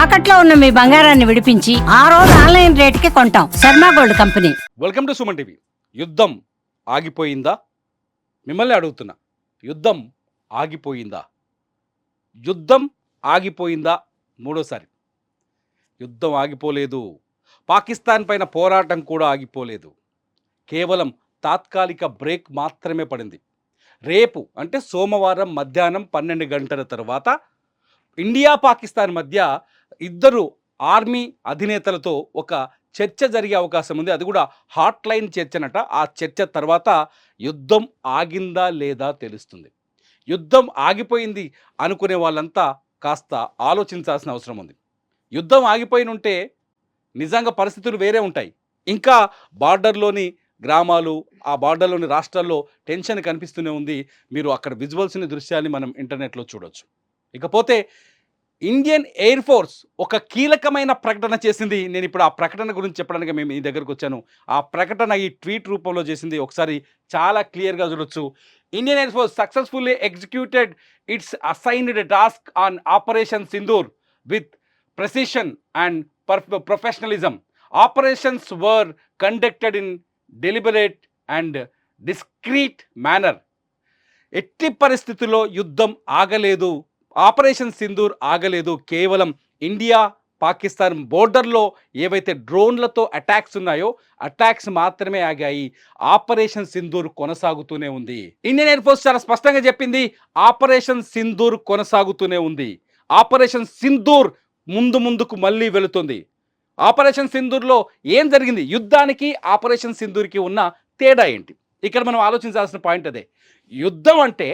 తాకట్లో ఉన్న మీ బంగారాన్ని విడిపించి ఆ రోజు ఆన్లైన్ రేటుకి కొంటాం. Sharma gold company. Welcome to Suman TV. యుద్ధం ఆగిపోయిందా? మిమ్మల్ని అడుగుతున్నా, యుద్ధం ఆగిపోయిందా? యుద్ధం ఆగిపోయిందా? మూడోసారి యుద్ధం ఆగిపోలేదు. పాకిస్తాన్ పైన పోరాటం కూడా ఆగిపోలేదు. కేవలం తాత్కాలిక బ్రేక్ మాత్రమే పడింది. రేపు అంటే సోమవారం మధ్యాహ్నం 12 గంటల తర్వాత ఇండియా పాకిస్తాన్ మధ్య ఇద్దరు ఆర్మీ అధినేతలతో ఒక చర్చ జరిగే అవకాశం ఉంది. అది కూడా హాట్ లైన్ చర్చనట. ఆ చర్చ తర్వాత యుద్ధం ఆగిందా లేదా తెలుస్తుంది. యుద్ధం ఆగిపోయింది అనుకునే వాళ్ళంతా కాస్త ఆలోచించాల్సిన అవసరం ఉంది. యుద్ధం ఆగిపోయినుంటే నిజంగా పరిస్థితులు వేరే ఉంటాయి. ఇంకా బార్డర్లోని గ్రామాలు, ఆ బార్డర్లోని రాష్ట్రాల్లో టెన్షన్ కనిపిస్తూనే ఉంది. మీరు అక్కడ విజువల్స్ని, దృశ్యాన్ని మనం ఇంటర్నెట్లో చూడొచ్చు. ఇకపోతే ఇండియన్ ఎయిర్ ఫోర్స్ ఒక కీలకమైన ప్రకటన చేసింది. నేను ఇప్పుడు ఆ ప్రకటన గురించి చెప్పడానికి మేము ఈ దగ్గరకు వచ్చాను. ఆ ప్రకటన ఈ ట్వీట్ రూపంలో చేసింది. ఒకసారి చాలా క్లియర్గా చూడొచ్చు. Indian air force successfully executed it's assigned task on operation Sindoor with precision and professionalism. Operations were conducted in deliberate and discrete manner. ఎట్టి పరిస్థితుల్లో యుద్ధం ఆగలేదు. ఆపరేషన్ సింధూర్ ఆగలేదు. కేవలం ఇండియా పాకిస్తాన్ బోర్డర్లో ఏవైతే డ్రోన్లతో అటాక్స్ ఉన్నాయో అటాక్స్ మాత్రమే ఆగాయి. ఆపరేషన్ సింధూర్ కొనసాగుతూనే ఉంది. ఇండియన్ ఎయిర్ ఫోర్స్ చాలా స్పష్టంగా చెప్పింది, ఆపరేషన్ సింధూర్ కొనసాగుతూనే ఉంది. ఆపరేషన్ సింధూర్ ముందుకు మళ్ళీ వెళుతుంది. ఆపరేషన్ సింధూర్లో ఏం జరిగింది? యుద్ధానికి ఆపరేషన్ సింధూర్కి ఉన్న తేడా ఏంటి? ఇక్కడ మనం ఆలోచించాల్సిన పాయింట్ అదే. యుద్ధం అంటే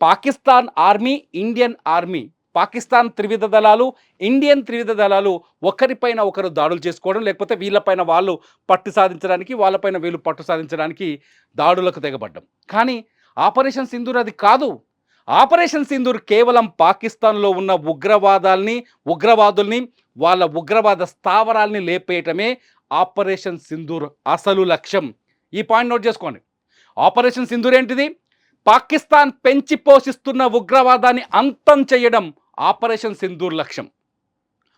Pakistan army, Indian army, Pakistan త్రివిధ దళాలు, ఇండియన్ త్రివిధ దళాలు ఒకరిపైన ఒకరు దాడులు చేసుకోవడం, లేకపోతే వీళ్ళపైన వాళ్ళు పట్టు సాధించడానికి, వాళ్ళపైన వీళ్ళు పట్టు సాధించడానికి దాడులకు తెగబడ్డం. కానీ ఆపరేషన్ సింధూర్ అది కాదు. ఆపరేషన్ సింధూర్ కేవలం పాకిస్తాన్లో ఉన్న ఉగ్రవాదుల్ని, వాళ్ళ ఉగ్రవాద స్థావరాల్ని లేపేయటమే ఆపరేషన్ సింధూర్ అసలు లక్ష్యం. ఈ పాయింట్ నోట్ చేసుకోండి. ఆపరేషన్ సింధూర్ ఏంటిది? పాకిస్తాన్ పెంచి పోషిస్తున్న ఉగ్రవాదాన్ని అంతం చేయడం ఆపరేషన్ సింధూర్ లక్ష్యం.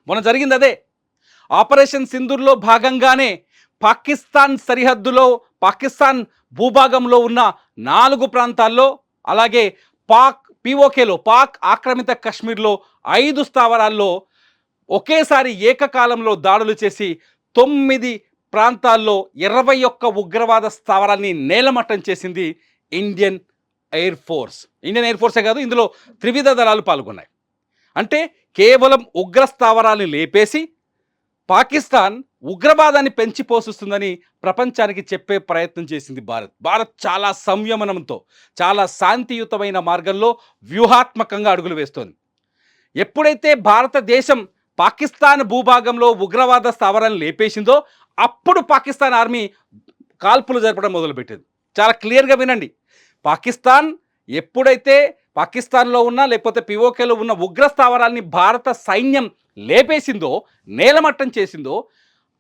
మొన్న జరిగింది అదే. ఆపరేషన్ సింధూర్లో భాగంగానే పాకిస్తాన్ సరిహద్దులో, పాకిస్తాన్ భూభాగంలో ఉన్న 4 ప్రాంతాల్లో, అలాగే పిఓకేలో, పాక్ ఆక్రమిత కశ్మీర్లో 5 స్థావరాల్లో ఒకేసారి ఏకకాలంలో దాడులు చేసి 9 ప్రాంతాల్లో 21 ఉగ్రవాద స్థావరాల్ని నేలమట్టం చేసింది Indian air force. Indian air ఫోర్సే కాదు, ఇందులో త్రివిధ దళాలు పాల్గొన్నాయి. అంటే కేవలం ఉగ్ర స్థావరాల్ని లేపేసి పాకిస్తాన్ ఉగ్రవాదాన్ని పెంచి పోషిస్తుందని ప్రపంచానికి చెప్పే ప్రయత్నం చేసింది భారత్ చాలా సంయమనంతో, చాలా శాంతియుతమైన మార్గంలో వ్యూహాత్మకంగా అడుగులు వేస్తోంది. ఎప్పుడైతే భారతదేశం పాకిస్తాన్ భూభాగంలో ఉగ్రవాద స్థావరాలను లేపేసిందో అప్పుడు పాకిస్తాన్ ఆర్మీ కాల్పులు జరపడం మొదలుపెట్టింది. చాలా క్లియర్గా వినండి. పాకిస్తాన్ ఎప్పుడైతే పాకిస్తాన్లో ఉన్న, లేకపోతే పిఓకేలో ఉన్న ఉగ్ర స్థావరాల్ని భారత సైన్యం లేపేసిందో, నేలమట్టం చేసిందో,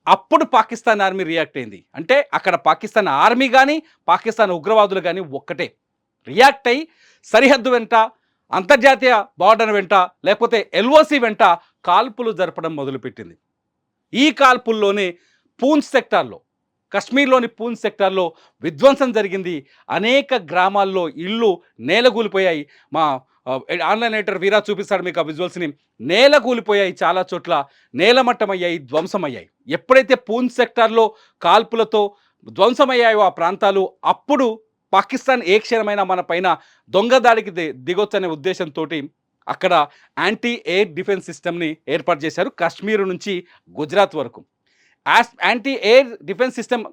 అప్పుడు పాకిస్తాన్ ఆర్మీ రియాక్ట్ అయింది. అంటే అక్కడ పాకిస్తాన్ ఆర్మీ కానీ, పాకిస్తాన్ ఉగ్రవాదులు కానీ ఒక్కటే రియాక్ట్ అయ్యి సరిహద్దు వెంట, అంతర్జాతీయ బార్డర్ వెంట, లేకపోతే ఎల్ఓసి వెంట కాల్పులు జరపడం మొదలుపెట్టింది. ఈ కాల్పుల్లోనే పూంచ్ సెక్టార్లో, కశ్మీర్లోని పూంచ్ సెక్టార్లో విధ్వంసం జరిగింది. అనేక గ్రామాల్లో ఇళ్ళు నేలగూలిపోయాయి. మా ఆన్లైన్ ఎడిటర్ వీరా చూపిస్తాడు మీకు ఆ విజువల్స్ని. నేలగూలిపోయాయి, చాలా చోట్ల నేలమట్టమయ్యాయి, ధ్వంసమయ్యాయి. ఎప్పుడైతే పూంచ్ సెక్టార్లో కాల్పులతో ధ్వంసమయ్యాయో ఆ ప్రాంతాలు, అప్పుడు పాకిస్తాన్ ఏ క్షణమైనా మన పైన దొంగదాడికి దిగొచ్చనే ఉద్దేశంతో అక్కడ యాంటీ ఎయిర్ డిఫెన్స్ సిస్టమ్ని ఏర్పాటు చేశారు. కాశ్మీర్ నుంచి గుజరాత్ వరకు యాంటీ ఎయిర్ డిఫెన్స్ సిస్టమ్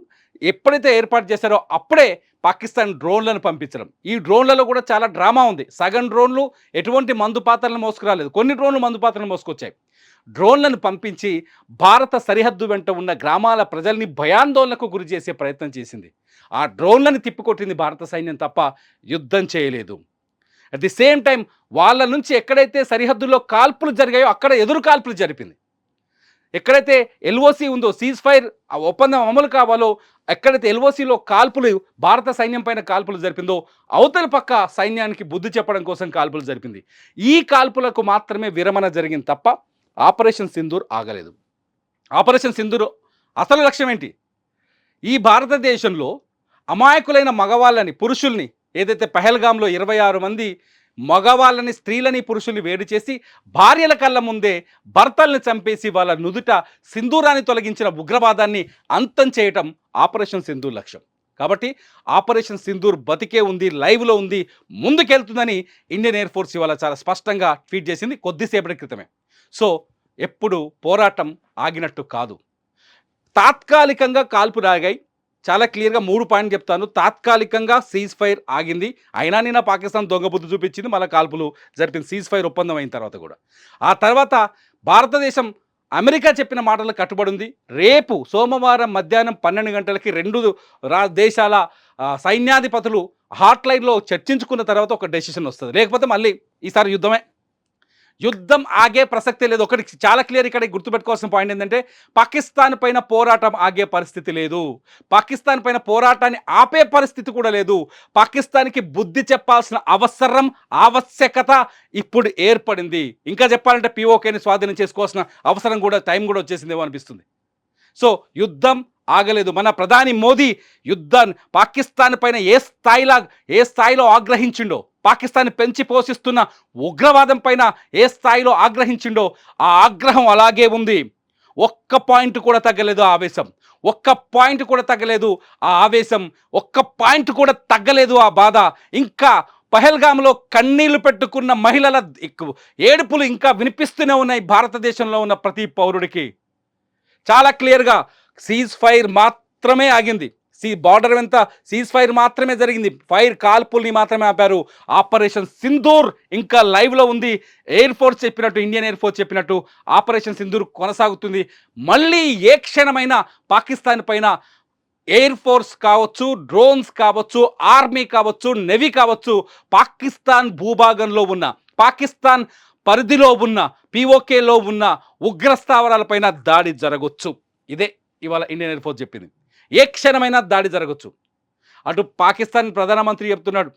ఎప్పుడైతే ఏర్పాటు చేశారో అప్పుడే పాకిస్తాన్ డ్రోన్లను పంపించడం. ఈ డ్రోన్లలో కూడా చాలా డ్రామా ఉంది. సగం డ్రోన్లు ఎటువంటి మందు పాత్రలను మోసుకురాలేదు, కొన్ని డ్రోన్లు మందు పాత్రలను మోసుకొచ్చాయి. డ్రోన్లను పంపించి భారత సరిహద్దు వెంట ఉన్న గ్రామాల ప్రజల్ని భయాందోళనకు గురి చేసే ప్రయత్నం చేసింది. ఆ డ్రోన్లను తిప్పికొట్టింది భారత సైన్యం తప్ప యుద్ధం చేయలేదు. అట్ ది సేమ్ టైం వాళ్ళ నుంచి ఎక్కడైతే సరిహద్దుల్లో కాల్పులు జరిగాయో అక్కడ ఎదురు కాల్పులు జరిపింది. ఎక్కడైతే ఎల్ఓసి ఉందో, సీజ్ ఫైర్ ఒప్పందం అమలు కావాలో, ఎక్కడైతే ఎల్ఓసిలో కాల్పులు, భారత సైన్యం పైన కాల్పులు జరిపిందో అవతల పక్క సైన్యానికి బుద్ధి చెప్పడం కోసం కాల్పులు జరిపింది. ఈ కాల్పులకు మాత్రమే విరమణ జరిగింది తప్ప ఆపరేషన్ సింధూర్ ఆగలేదు. ఆపరేషన్ సింధూర్ అసలు లక్ష్యం ఏంటి? ఈ భారతదేశంలో అమాయకులైన మగవాళ్ళని, పురుషుల్ని, ఏదైతే పహల్గామ్లో 26 మంది మగవాళ్ళని, స్త్రీలని, పురుషుల్ని వేడి చేసి భార్యల కళ్ళ ముందే భర్తల్ని చంపేసి వాళ్ళ నుదుట సింధూరాన్ని తొలగించిన ఉగ్రవాదాన్ని అంతం చేయటం ఆపరేషన్ సింధూర్ లక్ష్యం. కాబట్టి ఆపరేషన్ సింధూర్ బతికే ఉంది, లైవ్లో ఉంది, ముందుకెళ్తుందని ఇండియన్ ఎయిర్ ఫోర్స్ ఇవాళ చాలా స్పష్టంగా ట్వీట్ చేసింది కొద్దిసేపటి క్రితమే. సో ఎప్పుడు పోరాటం ఆగినట్టు కాదు. తాత్కాలికంగా కాల్పులు ఆగాయి. చాలా క్లియర్గా 3 పాయింట్ చెప్తాను. తాత్కాలికంగా సీజ్ ఫైర్ ఆగింది. అయినా నిన్న పాకిస్తాన్ దొంగ బుద్ధి చూపించింది, మళ్ళీ కాల్పులు జరిపింది సీజ్ ఫైర్ ఒప్పందం అయిన తర్వాత కూడా. ఆ తర్వాత భారతదేశం అమెరికా చెప్పిన మాటలకు కట్టుబడి ఉంది. రేపు సోమవారం మధ్యాహ్నం 12 గంటలకి 2 దేశాల సైన్యాధిపతులు హాట్లైన్లో చర్చించుకున్న తర్వాత ఒక డెసిషన్ వస్తుంది. లేకపోతే మళ్ళీ ఈసారి యుద్ధమే. యుద్ధం ఆగే ప్రసక్తే లేదు. ఒకటి చాలా క్లియర్ ఇక్కడ గుర్తుపెట్టుకోవాల్సిన పాయింట్ ఏంటంటే పాకిస్తాన్ పైన పోరాటం ఆగే పరిస్థితి లేదు. పాకిస్తాన్ పైన పోరాటాన్ని ఆపే పరిస్థితి కూడా లేదు. పాకిస్తాన్కి బుద్ధి చెప్పాల్సిన అవసరం, ఆవశ్యకత ఇప్పుడు ఏర్పడింది. ఇంకా చెప్పాలంటే పిఓకేని స్వాధీనం చేసుకోవాల్సిన అవసరం కూడా, టైం కూడా వచ్చేసిందేమో అనిపిస్తుంది. సో యుద్ధం ఆగలేదు. మన ప్రధాని మోదీ యుద్ధాన్ని పాకిస్తాన్ పైన ఏ స్థాయిలో ఆగ్రహించిండో, పాకిస్తాన్ పెంచి పోషిస్తున్న ఉగ్రవాదం పైన ఏ స్థాయిలో ఆగ్రహించిండో ఆ ఆగ్రహం అలాగే ఉంది. ఒక్క పాయింట్ కూడా తగ్గలేదు ఆ ఆవేశం. ఒక్క పాయింట్ కూడా తగ్గలేదు ఆ ఆవేశం. ఒక్క పాయింట్ కూడా తగ్గలేదు ఆ బాధ. ఇంకా పహల్గామ్లో కన్నీళ్లు పెట్టుకున్న మహిళల ఏడుపులు ఇంకా వినిపిస్తూనే ఉన్నాయి భారతదేశంలో ఉన్న ప్రతి పౌరుడికి. చాలా క్లియర్గా సీజ్ ఫైర్ మాత్రమే ఆగింది. బార్డర్ వెంట సీజ్ ఫైర్ మాత్రమే జరిగింది. ఫైర్ కాల్పుల్ని మాత్రమే ఆపారు. ఆపరేషన్ సింధూర్ ఇంకా లైవ్లో ఉంది. ఎయిర్ ఫోర్స్ చెప్పినట్టు, ఇండియన్ ఎయిర్ ఫోర్స్ చెప్పినట్టు ఆపరేషన్ సింధూర్ కొనసాగుతుంది. మళ్ళీ ఏ క్షణమైనా పాకిస్తాన్ పైన ఎయిర్ ఫోర్స్ కావచ్చు, డ్రోన్స్ కావచ్చు, ఆర్మీ కావచ్చు, నెవీ కావచ్చు, పాకిస్తాన్ భూభాగంలో ఉన్న, పాకిస్తాన్ పరిధిలో ఉన్న, పిఓకేలో ఉన్న ఉగ్రస్థావరాలపైన దాడి జరగవచ్చు. ఇదే ఇవాళ ఇండియన్ ఎయిర్ ఫోర్స్ చెప్పింది. ఏ క్షణమైనా దాడి జరగచ్చు. అటు పాకిస్తాన్ ప్రధానమంత్రి చెప్తున్నాడు,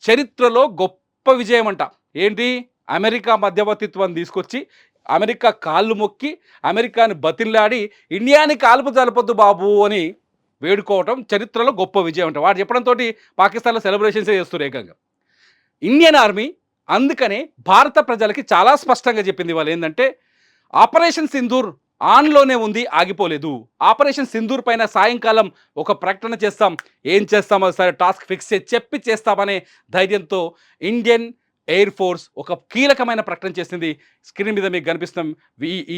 చరిత్రలో గొప్ప విజయం అంట. ఏంటి? అమెరికా మధ్యవర్తిత్వం తీసుకొచ్చి, అమెరికా కాళ్ళు మొక్కి, అమెరికాని బతిల్లాడి ఇండియాని కాల్పు జరపొద్దు బాబు అని వేడుకోవటం చరిత్రలో గొప్ప విజయం అంట. వాడు చెప్పడంతో పాకిస్తాన్లో సెలబ్రేషన్సే చేస్తారు ఏకంగా. ఇండియన్ ఆర్మీ అందుకనే భారత ప్రజలకి చాలా స్పష్టంగా చెప్పింది వాళ్ళు ఏంటంటే ఆపరేషన్ సింధూర్ ఆన్లోనే ఉంది, ఆగిపోలేదు. ఆపరేషన్ సింధూర్ పైన సాయంకాలం ఒక ప్రకటన చేస్తాం. ఏం చేస్తామో సరే టాస్క్ ఫిక్స్ చెప్పి చేస్తామనే ధైర్యంతో ఇండియన్ ఎయిర్ ఫోర్స్ ఒక కీలకమైన ప్రకటన చేసింది. స్క్రీన్ మీద మీకు కనిపిస్తాం.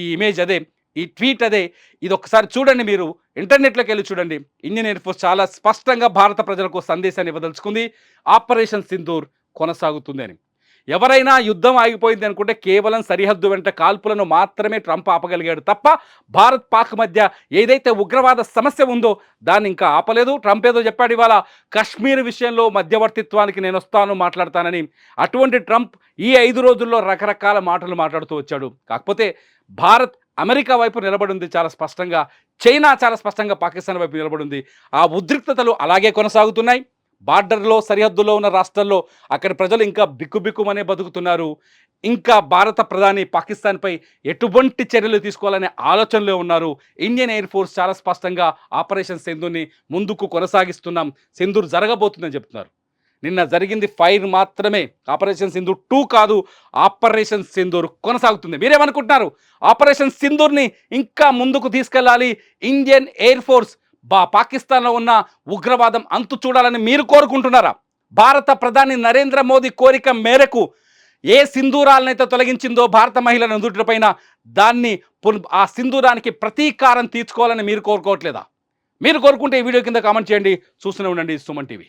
ఈ ఇమేజ్ అదే, ఈ ట్వీట్ అదే. ఇది ఒకసారి చూడండి, మీరు ఇంటర్నెట్లోకి వెళ్ళి చూడండి. ఇండియన్ ఎయిర్ ఫోర్స్ చాలా స్పష్టంగా భారత ప్రజలకు సందేశాన్ని ఇవ్వదలుచుకుంది. ఆపరేషన్ సింధూర్ కొనసాగుతుంది అని. ఎవరైనా యుద్ధం ఆగిపోయింది అనుకుంటే కేవలం సరిహద్దు వెంట కాల్పులను మాత్రమే ట్రంప్ ఆపగలిగాడు తప్ప భారత్ పాక్ మధ్య ఏదైతే ఉగ్రవాద సమస్య ఉందో దాన్ని ఇంకా ఆపలేదు. ట్రంప్ ఏదో చెప్పాడు ఇవాళ కశ్మీర్ విషయంలో మధ్యవర్తిత్వానికి నేను వస్తాను, మాట్లాడతానని. అటువంటి ట్రంప్ ఈ 5 రోజుల్లో రకరకాల మాటలు మాట్లాడుతూ వచ్చాడు. కాకపోతే భారత్ అమెరికా వైపు నిలబడింది చాలా స్పష్టంగా, చైనా చాలా స్పష్టంగా పాకిస్తాన్ వైపు నిలబడింది. ఆ ఉద్రిక్తతలు అలాగే కొనసాగుతున్నాయి. బార్డర్లో, సరిహద్దులో ఉన్న రాష్ట్రాల్లో అక్కడి ప్రజలు ఇంకా బిక్కుబిక్కుమనే బతుకుతున్నారు. ఇంకా భారత ప్రధాని పాకిస్తాన్పై ఎటువంటి చర్యలు తీసుకోవాలనే ఆలోచనలో ఉన్నారు. ఇండియన్ ఎయిర్ ఫోర్స్ చాలా స్పష్టంగా ఆపరేషన్ సింధూర్ని ముందుకు కొనసాగిస్తున్నాం, సింధూర్ జరగబోతుందని చెప్తున్నారు. నిన్న జరిగింది ఫైర్ మాత్రమే, ఆపరేషన్ సింధూర్ 2 కాదు, ఆపరేషన్ సింధూర్ కొనసాగుతుంది. మీరేమనుకుంటున్నారు? ఆపరేషన్ సింధూర్ని ఇంకా ముందుకు తీసుకెళ్ళాలి ఇండియన్ ఎయిర్ ఫోర్స్, పాకిస్తాన్లో ఉన్న ఉగ్రవాదం అంతు చూడాలని మీరు కోరుకుంటున్నారా? భారత ప్రధాని నరేంద్ర మోదీ కోరిక మేరకు ఏ సింధూరాలనైతే తొలగించిందో భారత మహిళల నుదుటిపైన, దాన్ని ఆ సింధూరానికి ప్రతీకారం తీర్చుకోవాలని మీరు కోరుకోవట్లేదా? మీరు కోరుకుంటే ఈ వీడియో కింద కామెంట్ చేయండి. చూస్తూనే ఉండండి సుమన్ టీవీ.